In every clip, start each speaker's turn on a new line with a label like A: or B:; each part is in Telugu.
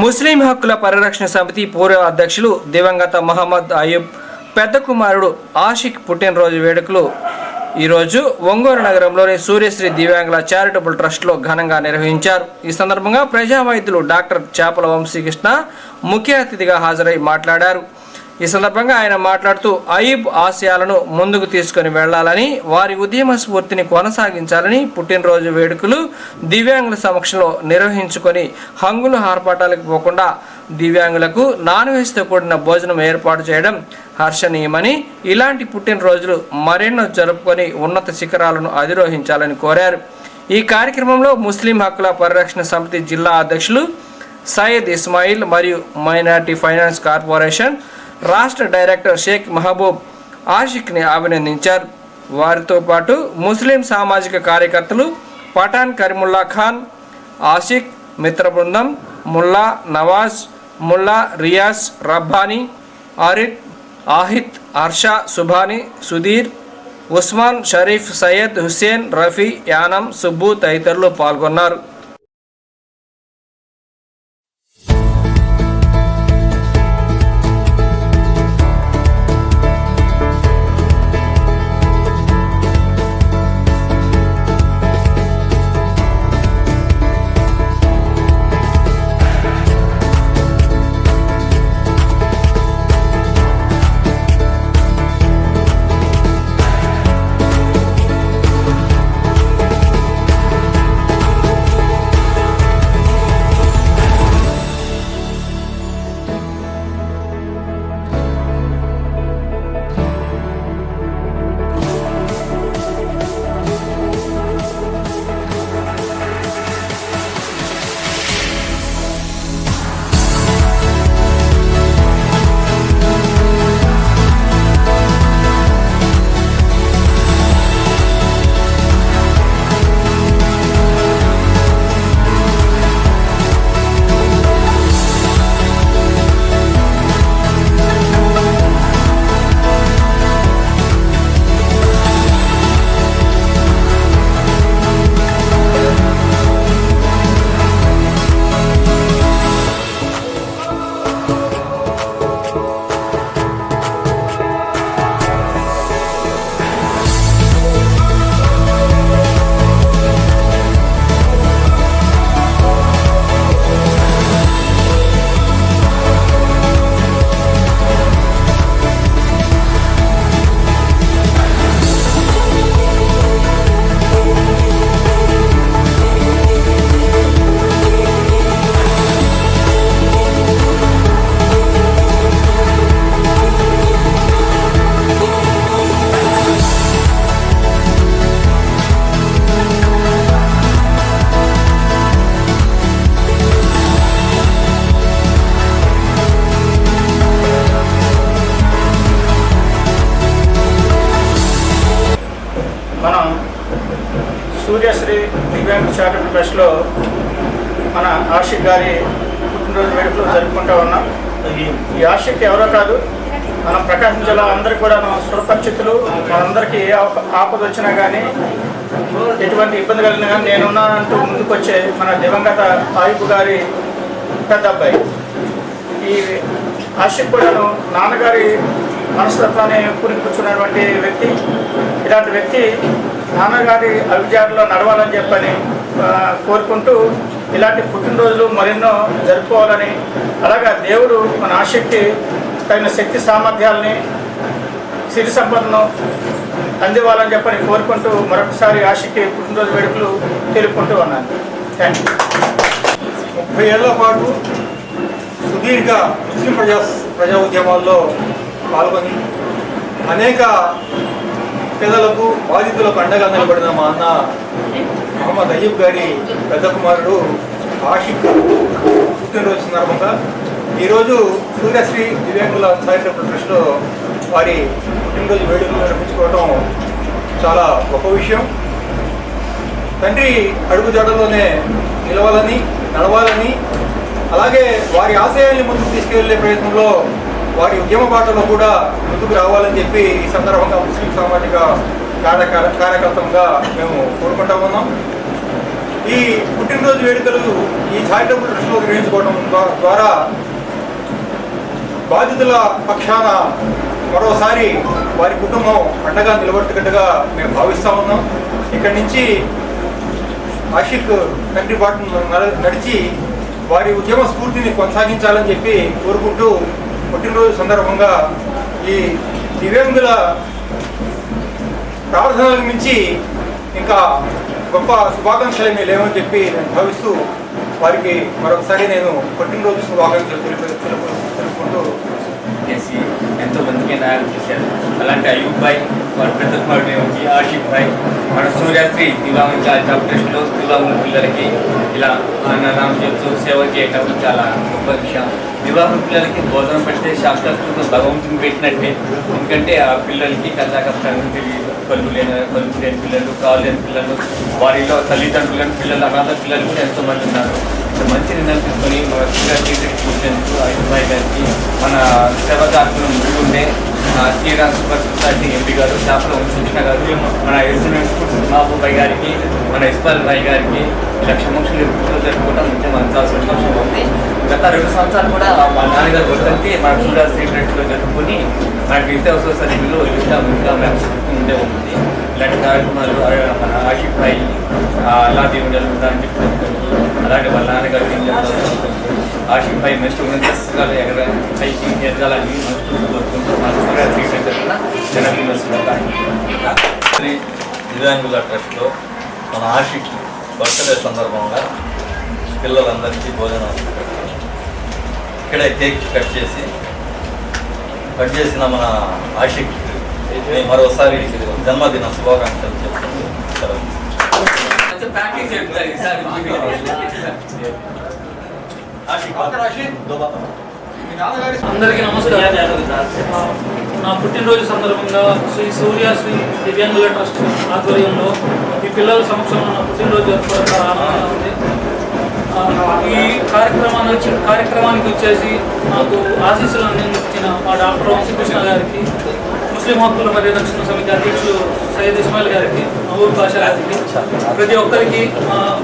A: ముస్లిం హక్కుల పరిరక్షణ సమితి పూర్వ అధ్యక్షులు దివంగత మహమ్మద్ అయూబ్ పెద్ద కుమారుడు ఆషిక్ పుట్టినరోజు వేడుకలు ఈరోజు ఒంగోలు నగరంలోని సూర్యశ్రీ దివ్యాంగుల చారిటబుల్ ట్రస్ట్లో ఘనంగా నిర్వహించారు. ఈ సందర్భంగా ప్రజా వైద్యులు డాక్టర్ చేపల వంశీకృష్ణ ముఖ్య అతిథిగా హాజరై మాట్లాడారు. ఈ సందర్భంగా ఆయన మాట్లాడుతూ అయూబ్ ఆశయాలను ముందుకు తీసుకుని వెళ్లాలని, వారి ఉద్యమ స్ఫూర్తిని కొనసాగించాలని పుట్టినరోజు వేడుకలు దివ్యాంగుల సమక్షంలో నిర్వహించుకొని హంగులు ఆర్పాటాలకు పోకుండా దివ్యాంగులకు నాన్ వెజ్తో కూడిన భోజనం ఏర్పాటు చేయడం హర్షణీయమని, ఇలాంటి పుట్టినరోజులు మరెన్నో జరుపుకొని ఉన్నత శిఖరాలను అధిరోహించాలని కోరారు. ఈ కార్యక్రమంలో ముస్లిం హక్కుల పరిరక్షణ సమితి జిల్లా అధ్యక్షులు సయ్యద్ ఇస్మాయిల్ మరియు మైనారిటీ ఫైనాన్స్ కార్పొరేషన్ రాష్ట్ర డైరెక్టర్ షేక్ మహబూబ్ ఆషిక్ని అభినందించారు. వారితో పాటు ముస్లిం సామాజిక కార్యకర్తలు పఠాన్ కరీముల్లా ఖాన్, ఆషిక్ మిత్ర బృందం, ముల్లా నవాజ్, ముల్లా రియాజ్ రబ్బానీ, ఆరిఫ్, ఆహిద్, హర్షా, సుభాని, సుధీర్, ఉస్మాన్, షరీఫ్, సయ్యద్, హుస్సేన్, రఫీ, యానం, సుబ్బు తదితరులు పాల్గొన్నారు.
B: సూర్యశ్రీ దివ్యాంగ చారిటబుల్ ట్రస్ట్లో మన ఆషిక్ గారి పుట్టినరోజు వేడుకలు జరుపుకుంటూ ఉన్నాం. ఈ ఆషిక్ ఎవరో కాదు, మన ప్రకాశం జిల్లా అందరికీ కూడా సుపరిచితులు. మనందరికీ ఏ ఆపద వచ్చినా కానీ, ఎటువంటి ఇబ్బంది కలిగినా కానీ నేనున్నానంటూ ముందుకు వచ్చే మన దివంగత అయూబ్ గారి పెద్ద అబ్బాయి. ఈ ఆషిక్ కూడాను నాన్నగారి మనస్తత్వాన్ని కూర్చున్నటువంటి వ్యక్తి. ఇలాంటి వ్యక్తి నాన్నగారి అభిజాడలో నడవాలని చెప్పని కోరుకుంటూ ఇలాంటి పుట్టినరోజులు మరెన్నో జరుపుకోవాలని, అలాగా దేవుడు మన ఆషిక్కి తగిన శక్తి సామర్థ్యాలని, సిరి సంపదను అందివ్వాలని చెప్పని కోరుకుంటూ మరొకసారి ఆషిక్కి పుట్టినరోజు వేడుకలు తెలుపుకుంటూ ఉన్నాను. Thank you.
C: 30 ఏళ్ల పాటు సుదీర్ఘ ముస్లిం ప్రజా ఉద్యమాల్లో పాల్గొని అనేక పేదలకు బాధితులకు అండగా నిలబడిన మా అన్న మహమ్మద్ అయూబ్ గారి పెద్ద కుమారుడు ఆషిక్ పుట్టినరోజు సందర్భంగా ఈరోజు సూర్యశ్రీ దివ్యాంగుల చారిటబుల్ ట్రస్ట్లో వారి పుట్టినరోజు వేడుకలు నిర్వహించుకోవడం చాలా గొప్ప విషయం. తండ్రి అడుగుజాడల్లోనే నిలవాలని, నడవాలని, అలాగే వారి ఆశయాల్ని ముందుకు తీసుకెళ్లే ప్రయత్నంలో వారి ఉద్యమ బాటలో కూడా ముందుకు రావాలని చెప్పి ఈ సందర్భంగా ముస్లిం సామాజిక కార్యకర్తలుగా మేము కోరుకుంటా ఉన్నాం. ఈ పుట్టినరోజు వేడుకలు ఈ చారిటబుల్ ట్రస్ట్లో నిర్వహించుకోవడం ద్వారా బాధితుల పక్షాన మరోసారి వారి కుటుంబం అండగా నిలబెట్టుకట్టుగా మేము భావిస్తూ ఉన్నాం. ఇక్కడి నుంచి ఆషిక్ తండ్రి బాటను నడిచి వారి ఉద్యమ స్ఫూర్తిని కొనసాగించాలని చెప్పి కోరుకుంటూ పుట్టినరోజు సందర్భంగా ఈ దివ్యాంగుల ప్రార్థనలకు మించి ఇంకా గొప్ప శుభాకాంక్షలు లేవని చెప్పి నేను భావిస్తూ వారికి మరొకసారి నేను పుట్టినరోజు శుభాకాంక్షలు తెలుపుకుంటూ
D: చేసి ఎంతో మందికి న్యాయం చేశారు. అలాంటి అయ్యూబ్ భాయ్, వారి పెద్ద కుమారుడు ఆషిక్ భాయ్, మన సూర్యశ్రీ దివ్యాంగుల చారిటబుల్ ట్రస్ట్లో దివ్యాంగుల పిల్లలకి ఇలా అన్నదానం చేస్తూ సేవ చేయటం చాలా గొప్ప విషయం. దివ్యాంగుల పిల్లలకి భోజనం పెడితే శాస్త్రజ్ఞులతో భగవంతుని పెట్టినట్టే. ఎందుకంటే ఆ పిల్లలకి కళ్ళాక కళ్ళు లేని పిల్లలు, కాళ్ళు లేని పిల్లలు, వారిలో తల్లిదండ్రులను పిల్లలు, అనాథ పిల్లలు కూడా ఎంతోమంది ఉన్నారు. మంచి నిర్ణయం తీసుకొని మన సూర్యశ్రీ కూర్చొని అయ్యూబ్ భాయ్ గారికి, మన సేవదారులు ముందుండే శ్రీరామ్ సూపర్ సొసైటీ ఎంపీ గారు, చేపల కృష్ణ గారు, మన ఎస్ఎన్ మహబూబ్ భాయ్ గారికి, మన ఇస్మాయిల్ భాయ్ గారికి ఇలా క్షమక్షలు ఎప్పుడు జరుపుకోవడం అంటే మన చాలా సంతోషంగా ఉంది. గత 2 సంవత్సరాలు కూడా మా నాన్నగారు వద్దంటే మన సూర్యశ్రీ ట్రస్ట్లో జరుపుకొని మనకి నిత్యావసర సరుకులు ఇంకా మేము ఉండే ఉంటుంది. ఇలాంటి కార్యక్రమాలు మన ఆషిక్ భాయ్ అలాంటి ఉండాలని చెప్పి అలాంటి వాళ్ళ నాన్నగారు ఆషిక్ భాయ్ నెక్స్ట్ పైకి ఎదగాలని కోరుకుంటూ మన సూర్యశ్రీ తరఫున
E: శ్రీ దివ్యాంగుల ట్రస్ట్లో మన ఆషిక్ బర్త్డే సందర్భంగా పిల్లలందరికీ భోజనం ఇక్కడే కేక్ కట్ చేసిన మన ఆషిక్ మరోసారి జన్మదిన శుభాకాంక్షలు చెప్తుంది.
F: అందరికీ నమస్కారం. నా పుట్టినరోజు సందర్భంగా శ్రీ సూర్యశ్రీ దివ్యాంగుల ట్రస్ట్ ఆధ్వర్యంలో ఈ పిల్లల సమక్షంలో నా పుట్టినరోజు జరుపుకోవడం చాలా ఆనందంగా ఉంది. ఈ కార్యక్రమానికి వచ్చేసి నాకు ఆశీస్సులు అందించిన మా డాక్టర్ వంశీకృష్ణ గారికి, ముస్లిం హక్కుల పరిరక్షణ సమితి అధ్యక్షులు సయ్యద్ ఇస్మాయిల్ గారికి, మహబూబ్ బాషా గారికి, ప్రతి ఒక్కరికి,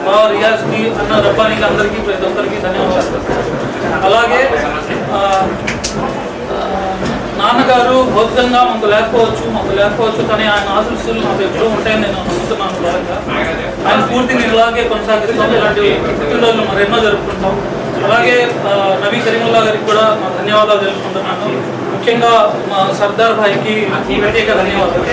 F: మా రియాజ్కి, అన్న రబ్బానికి, అందరికీ ప్రతి ఒక్కరికి ధన్యవాదాలు. అలాగే నాన్నగారు భౌతికంగా మాకు లేకపోవచ్చు కానీ ఆయన ఆశీస్సులు మాకు ఎప్పుడూ ఉంటాయని నేను నమ్ముతున్నాను. బలంగా ఆయన పూర్తిని ఇలాగే కొనసాగిస్తాం. ఇలాంటి పుట్టినరోజులు మరెన్నో జరుపుకుంటాం. అలాగే నబీ కరీముల్లా గారికి కూడా మా ధన్యవాదాలు తెలుపుకుంటున్నాను. ముఖ్యంగా మా సర్దార్ భాయ్కి ప్రత్యేక ధన్యవాదాలు.